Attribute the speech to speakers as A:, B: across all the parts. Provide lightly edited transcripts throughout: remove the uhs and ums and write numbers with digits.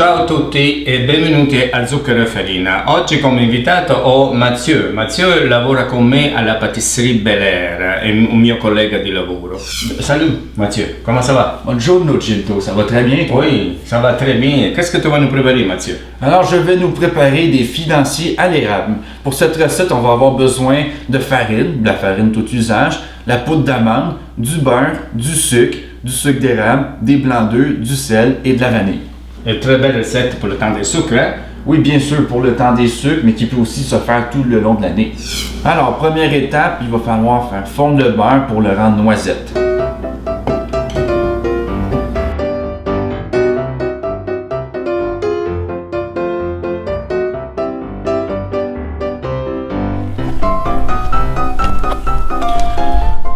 A: Ciao a tutti e benvenuti a Zucchero e Farina. Oggi come invitato ho Mathieu. Mathieu lavora con me alla Pâtisserie Bel Air, è un mio collega di lavoro. Salut Mathieu, comment ça va?
B: Buongiorno Ginto, ça va très bien?
A: Oui, ça va très bien. Qu'est-ce que tu vas nous préparer Mathieu?
B: Alors je vais nous préparer des financiers à l'érable. Pour cette recette, on va avoir besoin de farine, de la farine tout usage, la poudre d'amande, du beurre, du sucre d'érable, des blancs d'œufs, du sel et de la vanille.
A: Une très belle recette pour le temps des sucres, hein?
B: Oui, bien sûr, pour le temps des sucres, mais qui peut aussi se faire tout le long de l'année. Alors, première étape, il va falloir faire fondre le beurre pour le rendre noisette.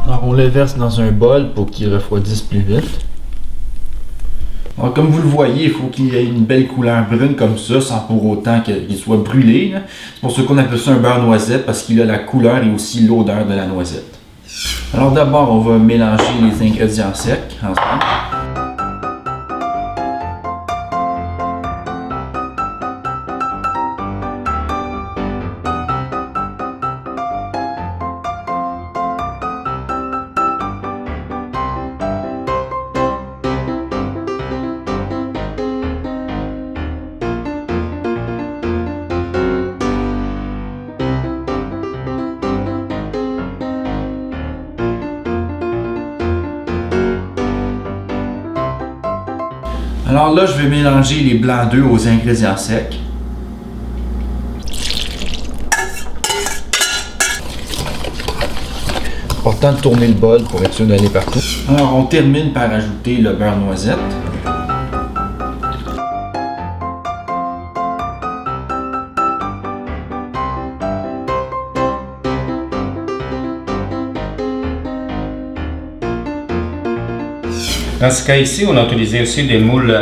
B: Alors, on le verse dans un bol pour qu'il refroidisse plus vite. Alors, comme vous le voyez, il faut qu'il y ait une belle couleur brune comme ça, sans pour autant qu'il soit brûlé. C'est pour ça qu'on appelle ça un beurre noisette, parce qu'il a la couleur et aussi l'odeur de la noisette. Alors d'abord, on va mélanger les ingrédients secs ensemble. Alors là, je vais mélanger les blancs d'œufs aux ingrédients secs. Important de tourner le bol pour être sûr d'aller partout. Alors, on termine par ajouter le beurre noisette.
A: Dans ce cas ici, on a utilisé aussi des moules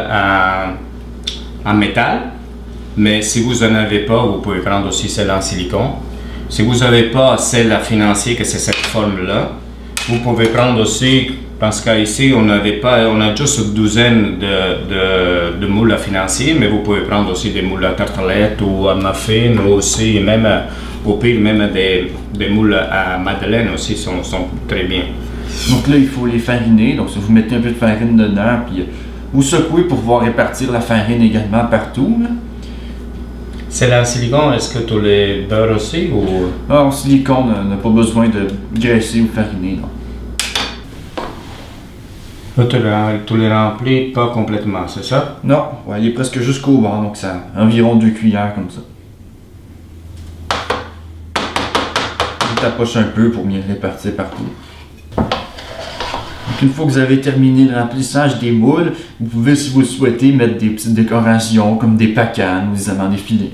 A: en métal, mais si vous n'en avez pas, vous pouvez prendre aussi celle en silicone. Si vous n'avez pas celle à financier, que c'est cette forme-là, vous pouvez prendre aussi, dans ce cas ici, on a juste une douzaine de moules à financier, mais vous pouvez prendre aussi des moules à tartelettes ou à muffins, ou aussi même, au pire, même des moules à madeleine aussi sont très bien.
B: Donc là, il faut les fariner. Donc, si vous mettez un peu de farine dedans, puis vous secouez pour pouvoir répartir la farine également partout.
A: C'est en silicone, est-ce que tu les beurres aussi ou...
B: Ah, en silicone, on n'a pas besoin de graisser ou fariner.
A: Là, tu les remplis pas complètement, c'est ça?
B: Non, ouais, il est presque jusqu'au bord, donc ça environ 2 cuillères comme ça. Je tapoche un peu pour bien répartir partout. Donc, une fois que vous avez terminé le remplissage des moules, vous pouvez, si vous le souhaitez, mettre des petites décorations comme des pacanes ou des amandes effilées.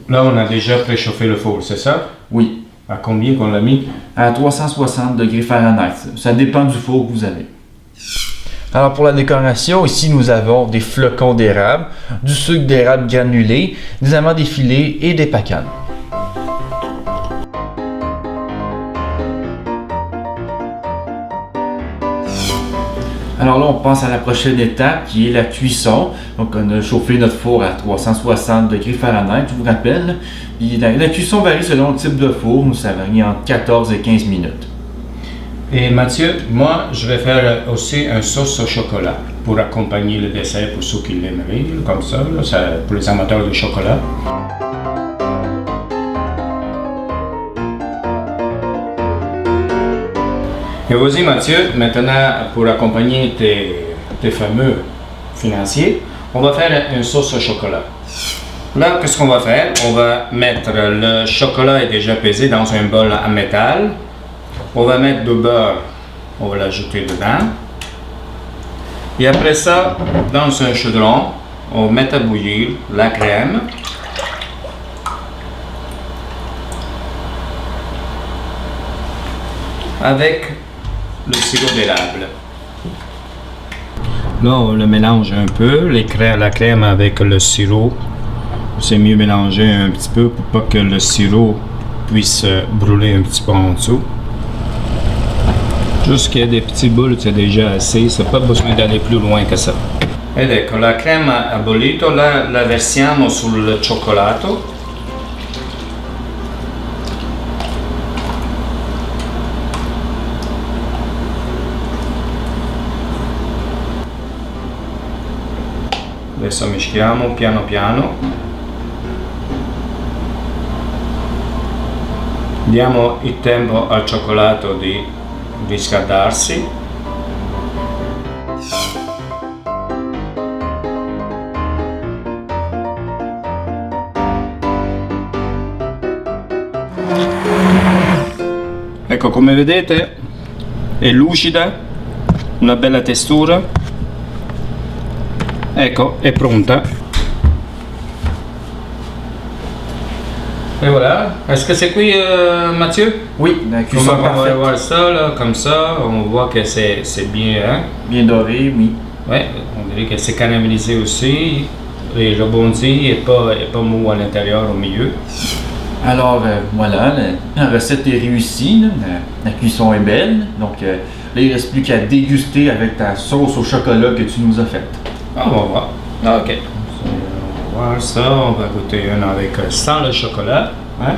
A: Là, on a déjà préchauffé le four, c'est ça?
B: Oui.
A: À combien qu'on l'a mis?
B: À 360 degrés Fahrenheit. Ça dépend du four que vous avez. Alors pour la décoration, ici nous avons des flocons d'érable, du sucre d'érable granulé, des amandes effilées et des pacanes. Alors là, on passe à la prochaine étape qui est la cuisson. Donc on a chauffé notre four à 360 degrés Fahrenheit, je vous rappelle. Puis la cuisson varie selon le type de four, ça varie entre 14 et 15 minutes.
A: Et Mathieu, moi je vais faire aussi un sauce au chocolat pour accompagner le dessert pour ceux qui l'aimeraient, comme ça, pour les amateurs de chocolat. Et vas-y Mathieu, maintenant pour accompagner tes fameux financiers, on va faire une sauce au chocolat. Là, qu'est-ce qu'on va faire? On va mettre le chocolat est déjà pesé dans un bol en métal. On va mettre du beurre, on va l'ajouter dedans. Et après ça, dans un chaudron, on va mettre à bouillir la crème. Avec le sirop d'érable. Là, on le mélange un peu, la crème avec le sirop. C'est mieux mélanger un petit peu pour pas que le sirop puisse brûler un petit peu en dessous. Juste qu'il y ait des petits boules, c'est déjà assez. C'est pas besoin d'aller plus loin que ça. Ed ecco la crema ha bollito, la versiamo sul cioccolato. Adesso mischiamo piano piano. Diamo il tempo al cioccolato di riscaldarsi. Ecco, come vedete è lucida, una bella textura. Ecco, è pronta. Et voilà. Est-ce que c'est cuit, Mathieu?
B: Oui, la
A: On
B: cuisson
A: va
B: parfaite.
A: voir ça, là, comme ça. On voit que c'est bien. Hein?
B: Bien doré, oui.
A: Ouais, on dirait que c'est caramélisé aussi. Et rebondi et pas mou à l'intérieur, au milieu.
B: Alors voilà, la recette est réussie, là. La cuisson est belle. Donc là, il ne reste plus qu'à déguster avec ta sauce au chocolat que tu nous as faite.
A: Ah, on va voir. Ah, ok. On va voir ça. On va goûter un avec sans le chocolat. Hein?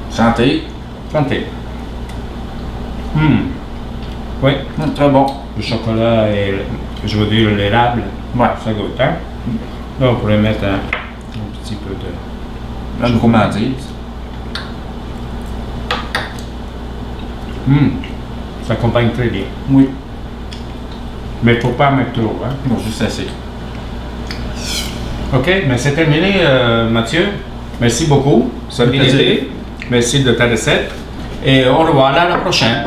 B: Santé.
A: Santé. Oui,
B: Très bon.
A: le chocolat et, je veux dire, l'érable.
B: Ouais.
A: Ça goûte, hein? Là, on pourrait mettre un petit peu de...
B: Une gourmandise.
A: Ça accompagne très bien.
B: Oui.
A: Mais il ne faut pas mettre trop, hein?
B: Bon, juste assez.
A: Ok, mais c'est terminé, Mathieu. Merci beaucoup. Ça a bien
B: plaisir.
A: été. Merci de ta recette. Et au revoir à la prochaine.